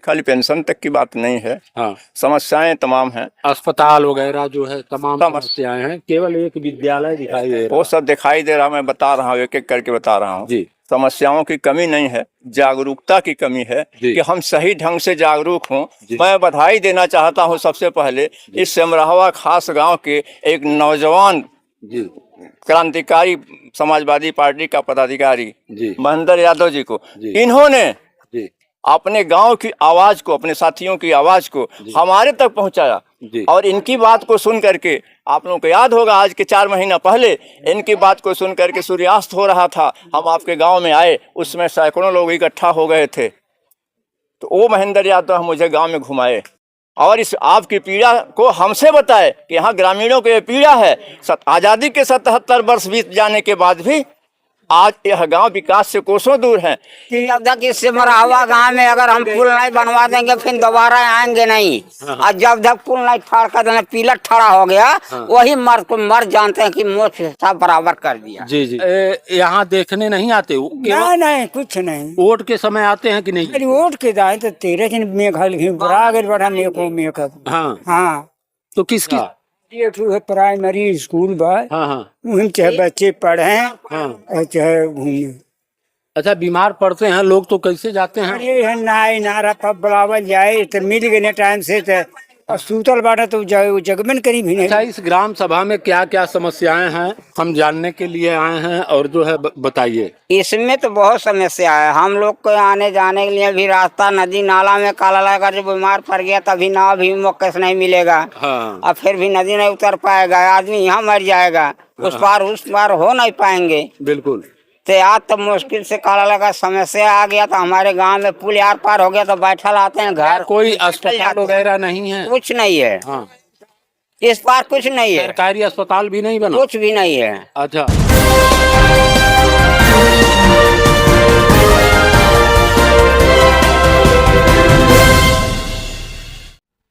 खाली पेंशन तक की बात नहीं है। हाँ, समस्याएं तमाम हैं, अस्पताल वगैरह जो है तमाम समस्या समस्याएं हैं। केवल एक विद्यालय दिखाई दे रहा वो है। सब दिखाई दे रहा, मैं बता रहा हूँ, एक एक करके बता रहा हूँ। जी समस्याओं की कमी नहीं है, जागरूकता की कमी है जी। कि हम सही ढंग से जागरूक हों। जी। मैं बधाई देना चाहता हूँ सबसे पहले इस सिमराहवा खास गांव के एक नौजवान जी क्रांतिकारी समाजवादी पार्टी का पदाधिकारी जी महेंद्र यादव जी को। जी। इन्होंने जी अपने गांव की आवाज को, अपने साथियों की आवाज को हमारे तक पहुंचाया। जी। और इनकी बात को सुन करके, आप लोगों को याद होगा आज के 4 महीना पहले इनकी बात को सुन करके सूर्यास्त हो रहा था, हम आपके गांव में आए, उसमें सैकड़ों लोग इकट्ठा हो गए थे। तो वो महेंद्र यादव मुझे गांव में घुमाए और इस आपकी पीड़ा को हमसे बताए कि यहाँ ग्रामीणों की पीड़ा है। आज़ादी के 77 वर्ष बीत जाने के बाद भी आज यह गांव विकास से कोसों दूर है। कि अब तक इस सिमराहवा गाँव में अगर हम पुल नहीं बनवा देंगे फिर दोबारा आएंगे नहीं। और जब तक पुल नहीं ठाड़ कर देना, पिलर खड़ा हो गया, वही मर जानते हैं कि मोक्ष सब बराबर कर दिया। जी जी। यहाँ देखने नहीं आते? नहीं नहीं, कुछ नहीं। वोट के समय आते हैं कि नहीं? अरे वोट के दाए तो 13 दिन में घर बड़ा गए बड़ा मेकअप। हाँ हाँ, तो किसकी? ये तो है प्राइमरी स्कूल बा, हाँ हाँ वहीं चाहे बच्चे पढ़े हाँ। और चाहे घूमे। अच्छा, बीमार पड़ते हैं लोग तो कैसे जाते हैं? अरे है नाई नारा पब बुलावल जाए तो मिल गए टाइम से, तो और सूतल बाटा तो जगमन करी भी नहीं। अच्छा, इस ग्राम सभा में क्या क्या समस्याएं हैं हम जानने के लिए आए हैं, और जो है बताइए। इसमें तो बहुत समस्या है। हम लोग को आने जाने के लिए भी रास्ता नदी नाला में काला लगा, जब बीमार पड़ गया तभी नाव भी मौके से नहीं मिलेगा। हाँ। और फिर भी नदी नहीं उतर पाएगा, आदमी यहाँ मर जाएगा, उस पार हो नहीं पाएंगे। बिल्कुल। तो आज तो मुश्किल से काला लगा समस्या आ गया, तो हमारे गांव में पुल यार पार हो गया तो बैठल आते हैं घर। कोई अस्पताल वगैरह नहीं है? कुछ नहीं है। हाँ। इस पार कुछ नहीं है, सरकारी अस्पताल भी नहीं बना? कुछ भी नहीं है। अच्छा।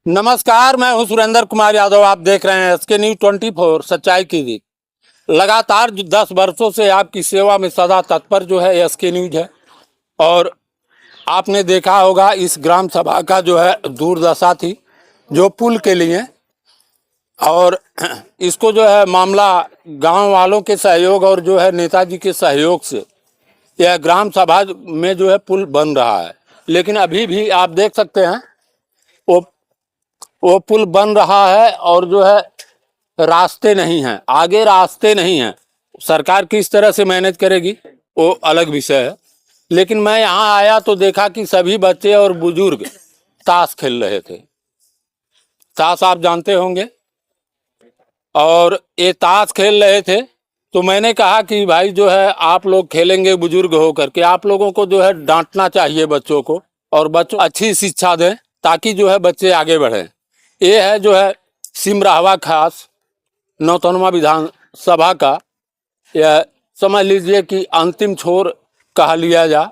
नमस्कार, मैं हूं सुरेंद्र कुमार यादव। आप देख रहे हैं SK News 24 सच्चाई की जीत। लगातार 10 वर्षों से आपकी सेवा में सदा तत्पर जो है SK News है। और आपने देखा होगा इस ग्राम सभा का जो है दुर्दशा थी, जो पुल के लिए, और इसको जो है मामला गांव वालों के सहयोग और जो है नेताजी के सहयोग से यह ग्राम सभा में जो है पुल बन रहा है। लेकिन अभी भी आप देख सकते हैं वो पुल बन रहा है और जो है रास्ते नहीं हैं, आगे रास्ते नहीं हैं। सरकार किस तरह से मैनेज करेगी वो अलग विषय है। लेकिन मैं यहाँ आया तो देखा कि सभी बच्चे और बुजुर्ग ताश खेल रहे थे। ताश आप जानते होंगे, और ये ताश खेल रहे थे। तो मैंने कहा कि भाई जो है आप लोग खेलेंगे बुजुर्ग होकर के, आप लोगों को जो है डांटना चाहिए बच्चों को, और बच्चों अच्छी शिक्षा दें ताकि जो है बच्चे आगे बढ़ें। ये है जो है सिमराहवा खास 99वां विधानसभा का, यह समझ लीजिए कि अंतिम छोर कहा लिया जा।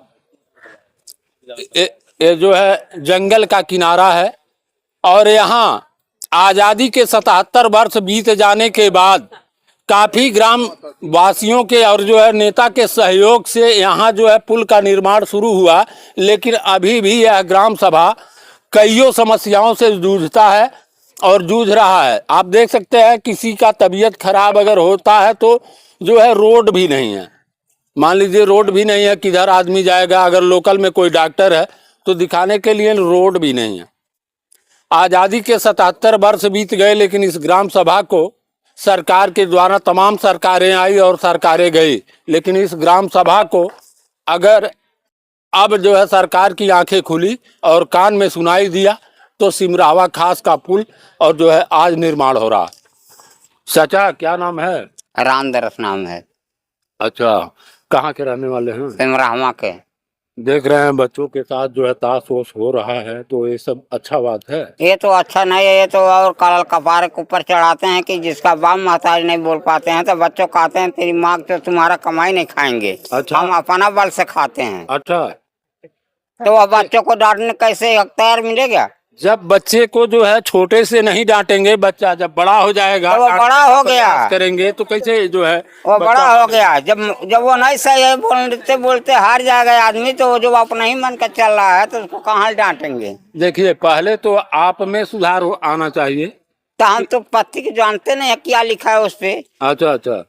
ये जो है जंगल का किनारा है, और यहाँ आज़ादी के 77 वर्ष बीत जाने के बाद काफ़ी ग्राम वासियों के और जो है नेता के सहयोग से यहाँ जो है पुल का निर्माण शुरू हुआ। लेकिन अभी भी यह ग्राम सभा कईयों समस्याओं से जूझता है और जूझ रहा है। आप देख सकते हैं किसी का तबीयत खराब अगर होता है तो जो है रोड भी नहीं है। मान लीजिए रोड भी नहीं है, किधर आदमी जाएगा? अगर लोकल में कोई डॉक्टर है तो दिखाने के लिए रोड भी नहीं है। आज़ादी के 77 वर्ष बीत गए, लेकिन इस ग्राम सभा को सरकार के द्वारा, तमाम सरकारें आई और सरकारें गई, लेकिन इस ग्राम सभा को अगर अब जो है सरकार की आंखें खुली और कान में सुनाई दिया तो सिमराहवा खास का पुल और जो है आज निर्माण हो रहा। चाचा क्या नाम है? रामदरस नाम है। अच्छा, कहाँ के रहने वाले हैं? सिमराहवा के। देख रहे हैं बच्चों के साथ जो है ताश वोश हो रहा है, तो ये सब अच्छा बात है? ये तो अच्छा नहीं है, ये तो और कपार के ऊपर चढ़ाते हैं कि जिसका बाप महताज नहीं बोल पाते हैं तो बच्चों कहते हैं तेरी माँ तो तुम्हारा कमाई नहीं खाएंगे। अच्छा। हम अपना बल से खाते हैं। अच्छा। तो वह बच्चों को डांटने कैसे अख्तियार मिलेगा? जब बच्चे को जो है छोटे से नहीं डांटेंगे, बच्चा जब बड़ा हो जाएगा तो वो बड़ा हो गया करेंगे तो कैसे जो है वो बड़ा हो गया। जब वो नहीं सही है बोलते बोलते हार जाएगा आदमी, तो जो अपना ही मन का चल रहा है तो उसको कहाँ डांटेंगे। देखिए पहले तो आप में सुधार आना चाहिए। तो हम तो पति को जानते नहीं है क्या लिखा है उस पे। अच्छा अच्छा,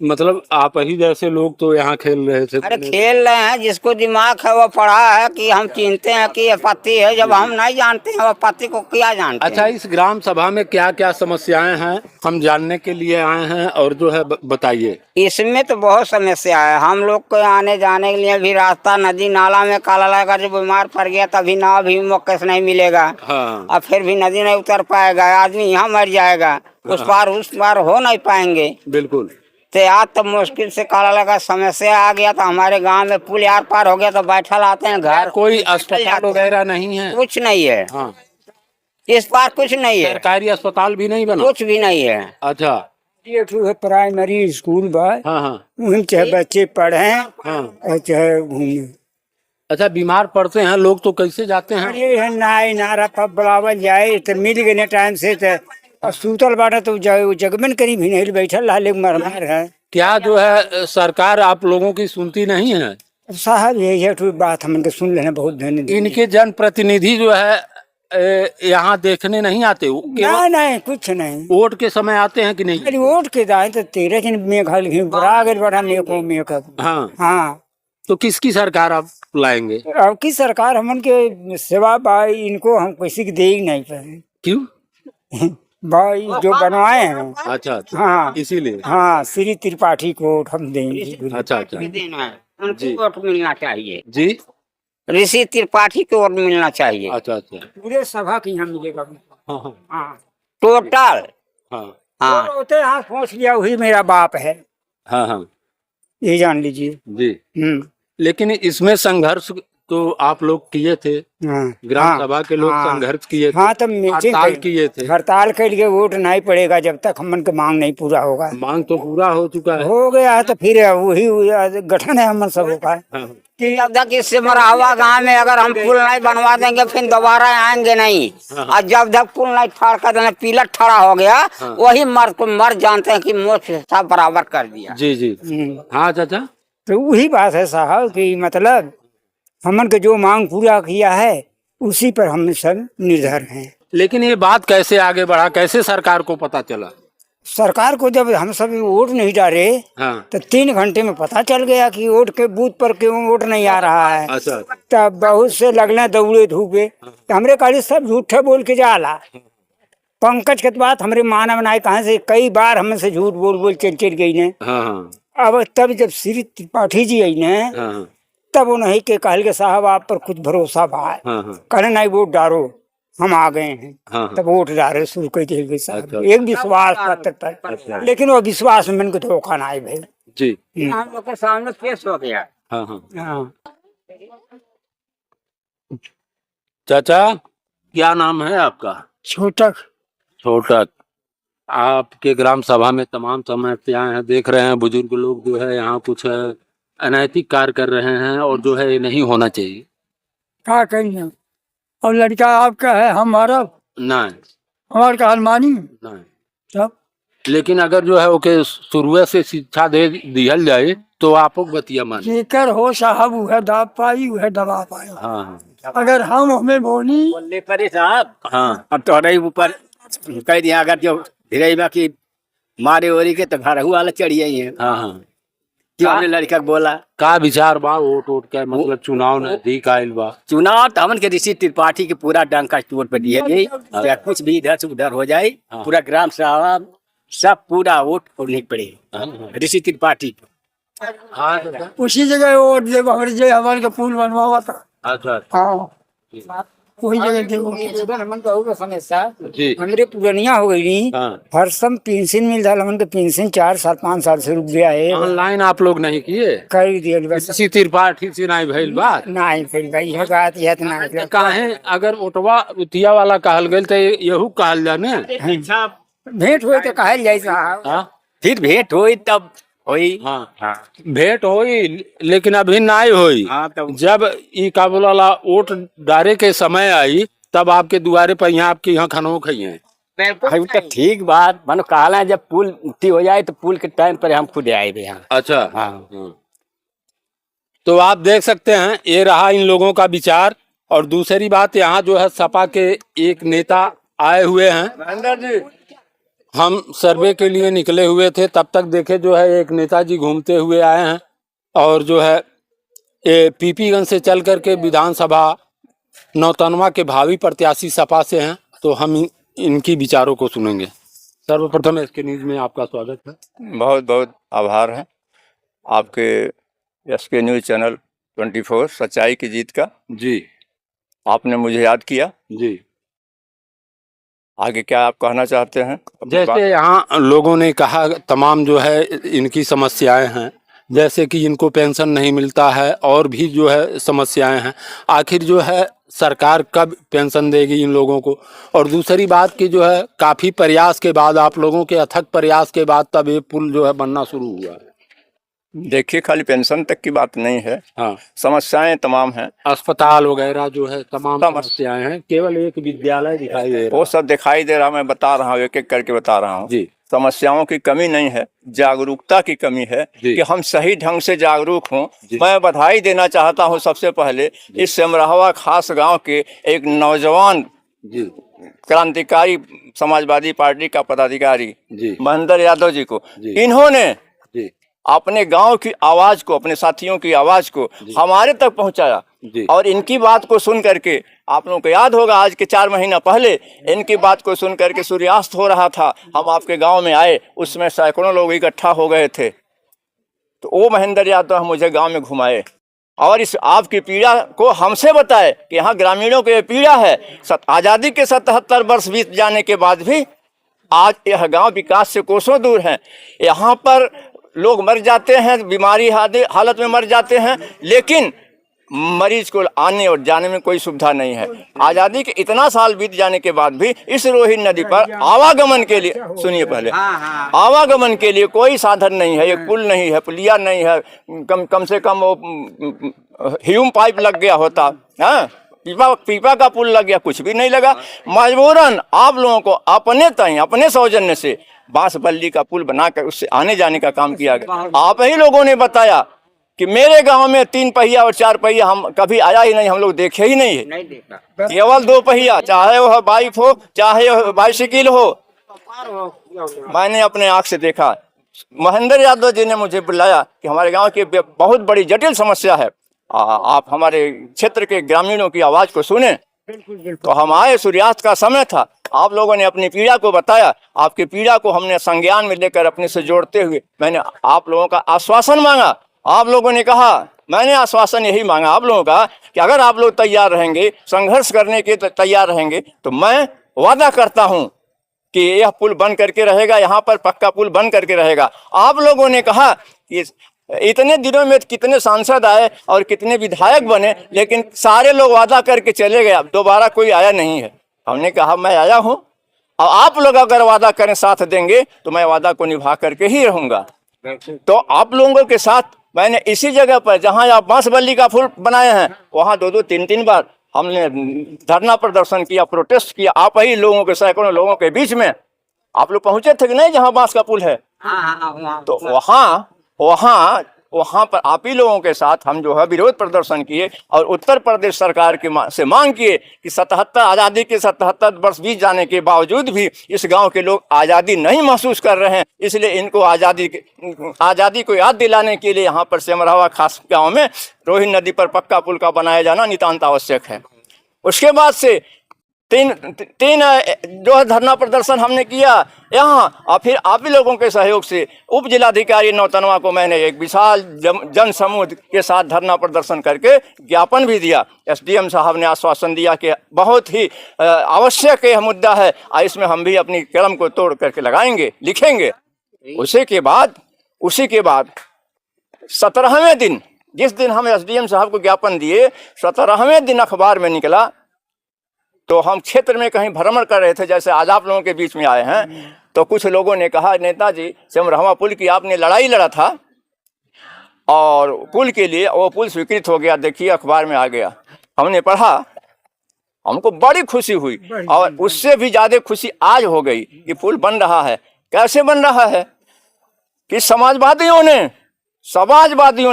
मतलब आप ही जैसे लोग तो यहाँ खेल रहे थे। अरे खेल रहे हैं, जिसको दिमाग है वो पढ़ा है कि हम चिनते हैं कि ये पति है। जब हम नहीं जानते हैं वो पति को क्या जानते अच्छा, हैं। इस ग्राम सभा में क्या क्या समस्याएं हैं हम जानने के लिए आए हैं, और जो है बताइए। इसमें तो बहुत समस्या है। हम लोग को आने जाने के लिए भी रास्ता नदी नाला में काला लगा, जो बीमार पड़ गया तभी नाव भी मौके से नहीं मिलेगा। हाँ और फिर भी नदी नहीं उतर पाएगा, आदमी यहाँ मर जाएगा, उस पार हो नहीं पाएंगे। बिल्कुल। तो आज तो मुश्किल से काला लगा समस्या आ गया। तो हमारे गांव में पुल यार पार हो गया तो बैठल आते हैं घर। कोई अस्पताल वगैरह नहीं है? कुछ नहीं है, हाँ, इस पार कुछ नहीं है, सरकारी अस्पताल भी नहीं बना? कुछ भी नहीं है। अच्छा, ये ठो है प्राइमरी स्कूल बा, हाँ हाँ वहीं चाहे बच्चे पढ़े हाँ। और चाहे घूमे। अच्छा, बीमार पड़ते हैं लोग तो कैसे जाते हैं? अरे है नाई नारा पर बुलावल जाए तो मिल गए टाइम से, तो और सूतल बाटा तो जगमन करी भी नहीं बैठल लाले मरमार है। क्या जो है सरकार आप लोगों की सुनती नहीं है? साहब ये ठो बात हमन के सुन लेना बहुत धन्यवाद। इनके जनप्रतिनिधि जो है यहाँ देखने नहीं आते? केवल नहीं कुछ नहीं, वोट के समय आते हैं कि नहीं? अरे वोट के दाए तो 13 दिन मेघ बड़ा गए बड़ा मेघ। हाँ, हाँ, तो किसकी सरकार आप लाएंगे? अब की सरकार हमन के सेवा भाई, इनको हम किसी की दे ही नहीं पाए। क्यों? भाई जो बनवाए हैं। अच्छा अच्छा, हाँ इसीलिए। हाँ, श्री त्रिपाठी को वोट हम देंगे। अच्छा अच्छा देना है, उनको वोट मिलना चाहिए। जी, ऋषि त्रिपाठी को वोट मिलना चाहिए। अच्छा अच्छा, पूरे सभा की यहाँ मिलेगा। हाँ हाँ हाँ, टोटल। हाँ हाँ, होते यहाँ पहुँच लिया, वही मेरा बाप है, हाँ हाँ ये जान लीजिए। जी। लेकिन इसमें संघर्ष तो आप लोग किए थे, हाँ ग्राम सभा के लोग हाँ, संघर्ष किए थे, हाँ, तब मीटिंग हड़ताल किए थे। हड़ताल के लिए वोट नहीं पड़ेगा जब तक हमन के मांग नहीं पूरा होगा। मांग तो पूरा हो चुका है। हो गया है तो फिर वही गठन है हमन सबों का हाँ, कि अब तक इससे मरहवा गाँव में अगर हम पुल नहीं बनवा देंगे फिर दोबारा आएंगे नहीं। और जब तक पुल नहीं ठाड़ कर देना, पिलट खड़ा हो गया, वही मर जानते हैं कि मोक्ष सब बराबर कर दिया। जी जी, हाँ चाचा। तो वही बात है साहब कि मतलब हमन के जो मांग पूरा किया है उसी पर हम सब निर्भर हैं। लेकिन ये बात कैसे आगे बढ़ा, कैसे सरकार को पता चला? सरकार को जब हम सब वोट नहीं डाले हाँ, तो 3 घंटे में पता चल गया कि वोट के बूथ पर क्यों वोट नहीं आ रहा है। अच्छा, तब बहुत से लगने दौड़े धूपे, तो हमरे काली सब झूठे बोल के जाला। पंकज के बात हमरे मानव नाय कहाँ से कई बार हमसे झूठ बोल बोल चल गई ने। हाँ हाँ अब तब जब श्री त्रिपाठी जी आई ने, हाँ तब उन्हीं के कहल के साहब आप पर कुछ भरोसा बा, हाँ हाँ कहने नहीं वोट डालो, हम आ गए हैं। हाँ, तब वोट डाले शुरू कर दिए साहब, अच्छा, एक विश्वास पत्र पर। लेकिन वो विश्वास में मन को धोखा ना आए भाई। जी, हम लोग के सामने पेश हो गया। हाँ हाँ। हाँ, चाचा, क्या नाम है आपका? छोटक। छोटक। आपके ग्राम सभा में तमाम समस्याएं हैं, देख रहे हैं बुजुर्ग लोग जो है यहाँ कुछ अनैतिक कार्य कर रहे हैं, और जो है ये नहीं होना चाहिए। क्या करेंगे, और लड़का आपका है हमारा, नहीं हमारे का हनुमानी नहीं, सब। लेकिन अगर जो है ओके शुरू से शिक्षा दे दिहल जाए तो आप बतिया मान। जेकर हो साहब वह दाब पाई वह दबा पाए। हाँ हाँ अगर हम हमें बोली बोलने पर साहब, हाँ, अब तोहरे ऊपर कह दिया, अगर जो धीरे की मारे ओरी के तो घर वाला चढ़िए ही है। हाँ हाँ। क्यों हमने लड़का के बोला का विचार बा वोट वोट का, मतलब चुनाव नजदीक आयल बा? चुनाव तो हमन के ऋषि त्रिपाठी के पूरा डंका चोट पर दिए गई, चाहे कुछ भी इधर से उधर हो जाए, पूरा ग्राम सभा सब पूरा वोट उन्हीं पड़े ऋषि त्रिपाठी को। हाँ चाचा। उसी जगह वोट दे हमारे का पुल बनवा था। अच्छा हाँ, वही जगह देखो समस्या जी, हमरे पुरानिया हो गई। हाँ। हर सम पेंशन मिल रहा, हमन के पेंशन 4 साल 5 साल से रुक गया है। ऑनलाइन आप लोग नहीं किए? कर दिया बस, किसी त्रिपाठी से नहीं भइल बात? नहीं फिर भाई यह बात यह तो नहीं। काहे अगर ओटवा उतिया वाला कहल गल तो यहू कहल जाने। भेंट हुए तो कहल जाए साहब। हाँ फिर भेंट हुई तब हुई। हाँ, भेंट होई लेकिन अभी नहीं होई। हाँ, तब जब ई का बोला वोट डाले के समय आई तब आपके दुआरे पर यहाँ आपके यहाँ खनों खई हैं। अभी तो ठीक बात मानो कहला जब पुल उठी हो जाए तो पुल के टाइम पर हम खुद आए भी यहाँ। अच्छा हाँ तो आप देख सकते हैं ये रहा इन लोगों का विचार। और दूसरी बात यहाँ जो है सपा के एक नेता आए हुए हैं। महेंद्र जी हम सर्वे के लिए निकले हुए थे तब तक देखे जो है एक नेताजी घूमते हुए आए हैं और जो है ये पीपीगंज से चल करके विधानसभा नौतनवा के भावी प्रत्याशी सपा से हैं। तो हम इनकी विचारों को सुनेंगे। सर्वप्रथम एसके न्यूज में आपका स्वागत है। बहुत बहुत आभार है आपके एसके न्यूज चैनल 24 सच्चाई की जीत का। जी आपने मुझे याद किया। जी आगे क्या आप कहना चाहते हैं? जैसे यहाँ लोगों ने कहा तमाम जो है इनकी समस्याएं हैं, जैसे कि इनको पेंशन नहीं मिलता है और भी जो है समस्याएं हैं। आखिर जो है सरकार कब पेंशन देगी इन लोगों को? और दूसरी बात की जो है काफ़ी प्रयास के बाद, आप लोगों के अथक प्रयास के बाद तब ये पुल जो है बनना शुरू हुआ है। देखिए खाली पेंशन तक की बात नहीं है, हाँ समस्याएं तमाम हैं। अस्पताल वगैरह जो है तमाम समस्याएं हैं। केवल एक विद्यालय दिखाई दे रहा वो सब दिखाई दे रहा, मैं बता रहा हूँ, एक एक करके बता रहा हूँ। जी समस्याओं की कमी नहीं है, जागरूकता की कमी है कि हम सही ढंग से जागरूक हों। मैं बधाई देना चाहता हूं सबसे पहले इस सेमरहवा खास गांव के एक नौजवान जी क्रांतिकारी समाजवादी पार्टी का पदाधिकारी जी महेंद्र यादव जी को। जी। इन्होंने जी अपने गांव की आवाज को, अपने साथियों की आवाज को हमारे तक पहुंचाया। जी। और इनकी बात को सुन करके, आप लोगों को याद होगा आज के 4 महीना पहले इनकी बात को सुन करके सूर्यास्त हो रहा था, हम आपके गांव में आए, उसमें सैकड़ों लोग इकट्ठा हो गए थे। तो वो महेंद्र यादव मुझे गांव में घुमाए और इस आपकी पीड़ा को हमसे बताए कि यहाँ ग्रामीणों की पीड़ा है। आज़ादी के 77 वर्ष बीत जाने के बाद भी आज यह गांव विकास से कोसों दूर है। यहाँ पर लोग मर जाते हैं, बीमारी हालत में मर जाते हैं, लेकिन मरीज को आने और जाने में कोई सुविधा नहीं है। आज़ादी के इतना साल बीत जाने के बाद भी इस रोहिणी नदी पर आवागमन के लिए, सुनिए पहले, आवागमन के लिए कोई साधन नहीं है। एक पुल नहीं है, पुलिया नहीं है, कम से कम वो ह्यूम पाइप लग गया होता, हाँ, पीपा का पुल लग गया, कुछ भी नहीं लगा। मजबूरन आप लोगों को अपने सौजन्य से बांस बल्ली का पुल बनाकर उससे आने जाने का काम किया गया। आप ही लोगों ने बताया कि मेरे गांव में 3 पहिया और 4 पहिया हम कभी आया ही नहीं, हम लोग देखे ही नहीं है, केवल 2 पहिया, चाहे वह बाइक हो चाहे वह बाइसिकल हो, मैंने अपने आंख से देखा। महेंद्र यादव जी ने मुझे बुलाया कि हमारे गांव की बहुत बड़ी जटिल समस्या है, आप हमारे क्षेत्र के ग्रामीणों की आवाज को सुने। तो हम आए, सूर्यास्त का समय था, आप लोगों ने अपनी पीड़ा को बताया। आपकी पीड़ा को हमने संज्ञान में लेकर अपने से जोड़ते हुए मैंने आप लोगों का आश्वासन मांगा। आप लोगों ने कहा, मैंने आश्वासन यही मांगा आप लोगों का कि अगर आप लोग तैयार रहेंगे, संघर्ष करने के तैयार रहेंगे, तो मैं वादा करता हूं कि यह पुल बन करके रहेगा, यहाँ पर पक्का पुल बन करके रहेगा। आप लोगों ने कहा कि इतने दिनों में कितने सांसद आए और कितने विधायक बने, लेकिन सारे लोग वादा करके चले गए, अब दोबारा कोई आया नहीं है। हमने कहा मैं आया हूँ, और आप लोग अगर वादा करें, साथ देंगे, तो मैं वादा को निभा करके ही रहूंगा। तो आप लोगों के साथ मैंने इसी जगह पर जहां आप बांस बल्ली का पुल बनाए हैं, वहां 2-2, 3-3 बार हमने धरना प्रदर्शन किया, प्रोटेस्ट किया। आप ही लोगों के, सैकड़ों लोगों के बीच में आप लोग पहुंचे थे कि नहीं, जहां बांस का पुल है, तो वहां पर आप ही लोगों के साथ हम जो है विरोध प्रदर्शन किए और उत्तर प्रदेश सरकार के से मांग किए कि 77 आज़ादी के 77 वर्ष बीत जाने के बावजूद भी इस गांव के लोग आज़ादी नहीं महसूस कर रहे हैं, इसलिए इनको आज़ादी को याद दिलाने के लिए यहाँ पर सेमरहवा खास गांव में रोहिणी नदी पर पक्का पुल का बनाया जाना नितांत आवश्यक है। उसके बाद से तीन जो है धरना प्रदर्शन हमने किया यहाँ, और फिर आप ही लोगों के सहयोग से उप जिलाधिकारी नौतनवा को मैंने एक विशाल जन समूह के साथ धरना प्रदर्शन करके ज्ञापन भी दिया। एसडीएम साहब ने आश्वासन दिया कि बहुत ही आवश्यक यह मुद्दा है, और इसमें हम भी अपनी कलम को तोड़ करके लगाएंगे, लिखेंगे। उसी के बाद 17वें दिन, जिस दिन हम एसडीएम साहब को ज्ञापन दिए, 17वें दिन अखबार में निकला। तो हम क्षेत्र में कहीं भ्रमण कर रहे थे, जैसे आज आप लोगों के बीच में आए हैं, तो कुछ लोगों ने कहा, नेताजी सेमरहवा पुल की आपने लड़ाई लड़ा था और पुल के लिए वो पुल स्वीकृत हो गया, देखिए अखबार में आ गया। हमने पढ़ा हमको बड़ी खुशी हुई। और उससे भी ज्यादा खुशी आज हो गई कि पुल बन रहा है। कैसे बन रहा है कि समाजवादियों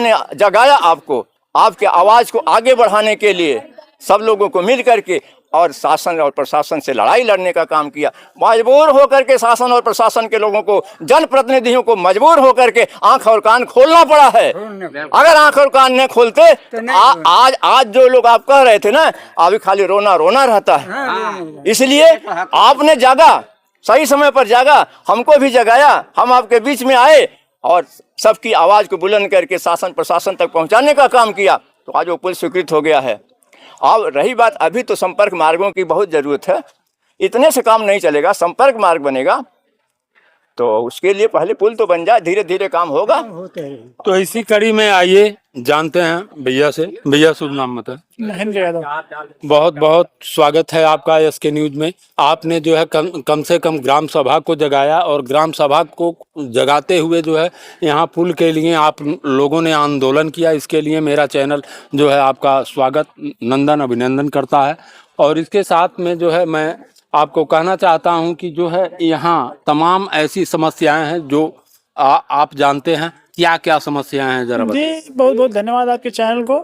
ने जगाया आपको, आपके आवाज को आगे बढ़ाने के लिए सब लोगों को मिल करके और शासन और प्रशासन से लड़ाई लड़ने का काम किया। मजबूर होकर के शासन और प्रशासन के लोगों को, जनप्रतिनिधियों को मजबूर होकर के आंख और कान खोलना पड़ा है। अगर आंख और कान नहीं खोलते आज जो लोग आप कह रहे थे ना, अभी खाली रोना रोना रहता है। इसलिए आपने जागा, सही समय पर जागा, हमको भी जगाया, हम आपके बीच में आए और सबकी आवाज को बुलंद करके शासन प्रशासन तक पहुंचाने का काम किया, तो आज वो पुल स्वीकृत हो गया है। अब रही बात, अभी तो संपर्क मार्गों की बहुत जरूरत है। इतने से काम नहीं चलेगा, संपर्क मार्ग बनेगा तो उसके लिए पहले पुल तो बन जाए, धीरे धीरे काम होगा। तो इसी कड़ी में आइए जानते हैं भैया से। भैया शुभ नाम बताएं। महेंद्र यादव। बहुत बहुत स्वागत है आपका एसके न्यूज में। आपने जो है कम से कम ग्राम सभा को जगाया और ग्राम सभा को जगाते हुए जो है यहाँ पुल के लिए आप लोगों ने आंदोलन किया। इसके लिए मेरा चैनल जो है आपका स्वागत, नंदन, अभिनंदन करता है। और इसके साथ में जो है मैं आपको कहना चाहता हूं कि जो है यहाँ तमाम ऐसी समस्याएं हैं जो आप जानते हैं। क्या क्या समस्याएं हैं जरा बताइए। जी बहुत बहुत धन्यवाद आपके चैनल को।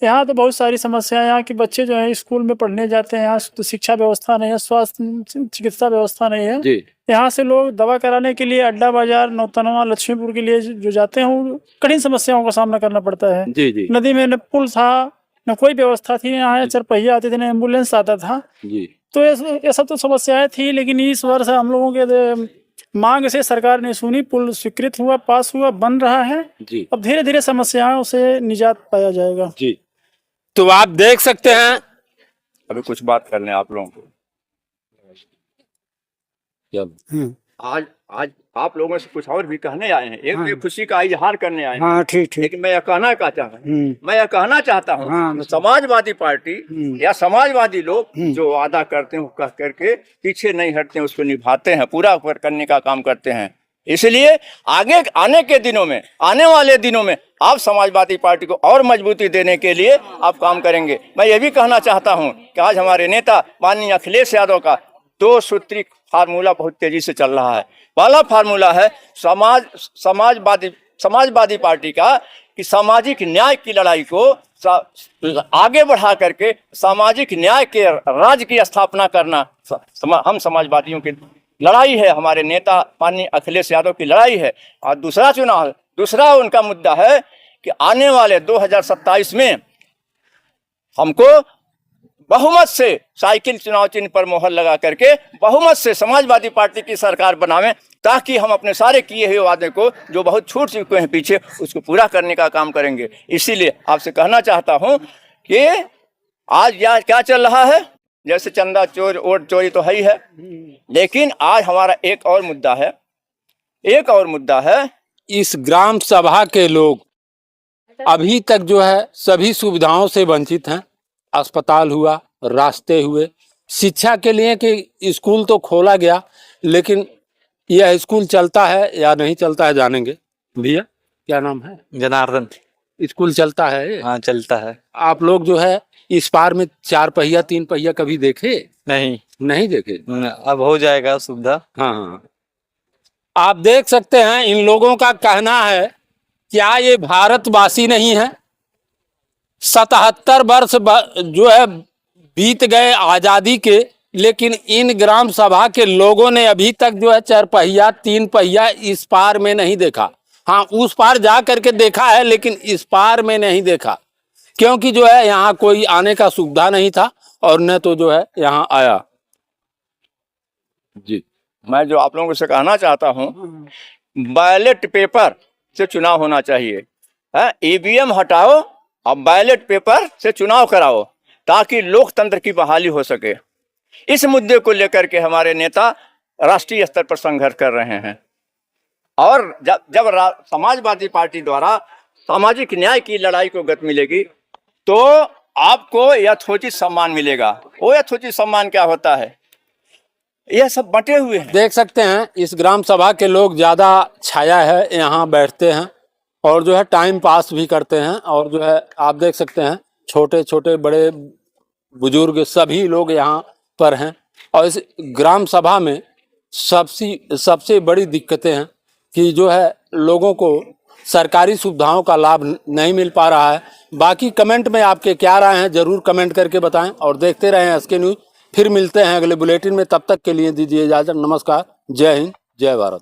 यहाँ तो बहुत सारी समस्याएं, यहाँ के बच्चे जो है स्कूल में पढ़ने जाते हैं, यहाँ तो शिक्षा व्यवस्था नहीं है, स्वास्थ्य चिकित्सा व्यवस्था नहीं है जी। यहाँ से लोग दवा कराने के लिए अड्डा बाजार, नौतनवा, लक्ष्मीपुर के लिए जो जाते हैं वो कठिन समस्याओं का सामना करना पड़ता है। जी जी नदी में न पुल था, न कोई व्यवस्था थी, यहाँ चरपहिया आते थे, न एम्बुलेंस आता था। जी। तो ये सब तो समस्याएं थी, लेकिन इस वर्ष हम लोगों के मांग से सरकार ने सुनी, पुल स्वीकृत हुआ, पास हुआ, बन रहा है जी। अब धीरे धीरे समस्याओं से निजात पाया जाएगा। जी। तो आप देख सकते हैं, अभी कुछ बात कर लें आप लोगों को। आज आप लोगों से कुछ और भी कहने आए हैं। एक तो खुशी का इजहार करने आए हैं। हाँ ठीक ठीक। लेकिन मैं यह कहना चाहता हूँ समाजवादी पार्टी या समाजवादी लोग जो वादा करते हैं कह करके पीछे नहीं हटते हैं, उसको निभाते हैं, पूरा करने का काम करते हैं। इसलिए आगे आने वाले दिनों में आप समाजवादी पार्टी को और मजबूती देने के लिए आप काम करेंगे। मैं ये भी कहना चाहता हूँ कि आज हमारे नेता माननीय अखिलेश यादव का 2 सूत्री फार्मूला बहुत तेजी से चल रहा है। पहला फार्मूला है समाजवादी पार्टी का कि सामाजिक न्याय की लड़ाई को आगे बढ़ा करके सामाजिक न्याय के राज्य की स्थापना करना हम समाजवादियों की लड़ाई है, हमारे नेता माननीय अखिलेश यादव की लड़ाई है। और दूसरा उनका मुद्दा है कि आने वाले 2027 में हमको बहुमत से साइकिल चुनाव चिन्ह पर मोहर लगा करके बहुमत से समाजवादी पार्टी की सरकार बनावें, ताकि हम अपने सारे किए हुए वादे को जो बहुत छूट चुके हैं पीछे, उसको पूरा करने का काम करेंगे। इसीलिए आपसे कहना चाहता हूं कि आज क्या चल रहा है, जैसे चंदा चोर, वोट चोरी तो है ही है, लेकिन आज हमारा एक और मुद्दा है। इस ग्राम सभा के लोग अभी तक जो है सभी सुविधाओं से वंचित हैं। अस्पताल हुआ, रास्ते हुए, शिक्षा के लिए कि स्कूल तो खोला गया, लेकिन यह स्कूल चलता है या नहीं चलता है जानेंगे। भैया क्या नाम है? जनार्दन। स्कूल चलता है? हाँ चलता है। आप लोग जो है इस पार में 4 पहिया 3 पहिया कभी देखे? नहीं देखे। अब हो जाएगा सुविधा। हाँ, आप देख सकते हैं इन लोगों का कहना है, क्या ये भारतवासी नहीं है? 77 वर्ष जो है बीत गए आजादी के, लेकिन इन ग्राम सभा के लोगों ने अभी तक जो है 4 पहिया 3 पहिया इस पार में नहीं देखा। हाँ, उस पार जा करके देखा है, लेकिन इस पार में नहीं देखा, क्योंकि जो है यहाँ कोई आने का सुविधा नहीं था और न तो जो है यहाँ आया। जी, मैं जो आप लोगों से कहना चाहता हूँ, बैलेट पेपर से चुनाव होना चाहिए। ईवीएम हटाओ और बैलेट पेपर से चुनाव कराओ, ताकि लोकतंत्र की बहाली हो सके। इस मुद्दे को लेकर के हमारे नेता राष्ट्रीय स्तर पर संघर्ष कर रहे हैं। और जब समाजवादी पार्टी द्वारा सामाजिक न्याय की लड़ाई को गति मिलेगी, तो आपको यथोचित सम्मान मिलेगा। वो यथोचित सम्मान क्या होता है? यह सब बटे हुए हैं। देख सकते हैं इस ग्राम सभा के लोग ज्यादा छाया है, यहाँ बैठते हैं और जो है टाइम पास भी करते हैं। और जो है आप देख सकते हैं छोटे छोटे बड़े बुजुर्ग सभी लोग यहाँ पर हैं। और इस ग्राम सभा में सबसे बड़ी दिक्कतें हैं कि जो है लोगों को सरकारी सुविधाओं का लाभ नहीं मिल पा रहा है। बाकी कमेंट में आपके क्या राय हैं जरूर कमेंट करके बताएं और देखते रहें एसके न्यूज़। फिर मिलते हैं अगले बुलेटिन में, तब तक के लिए दीजिए इजाज़त। नमस्कार, जय हिंद, जय भारत।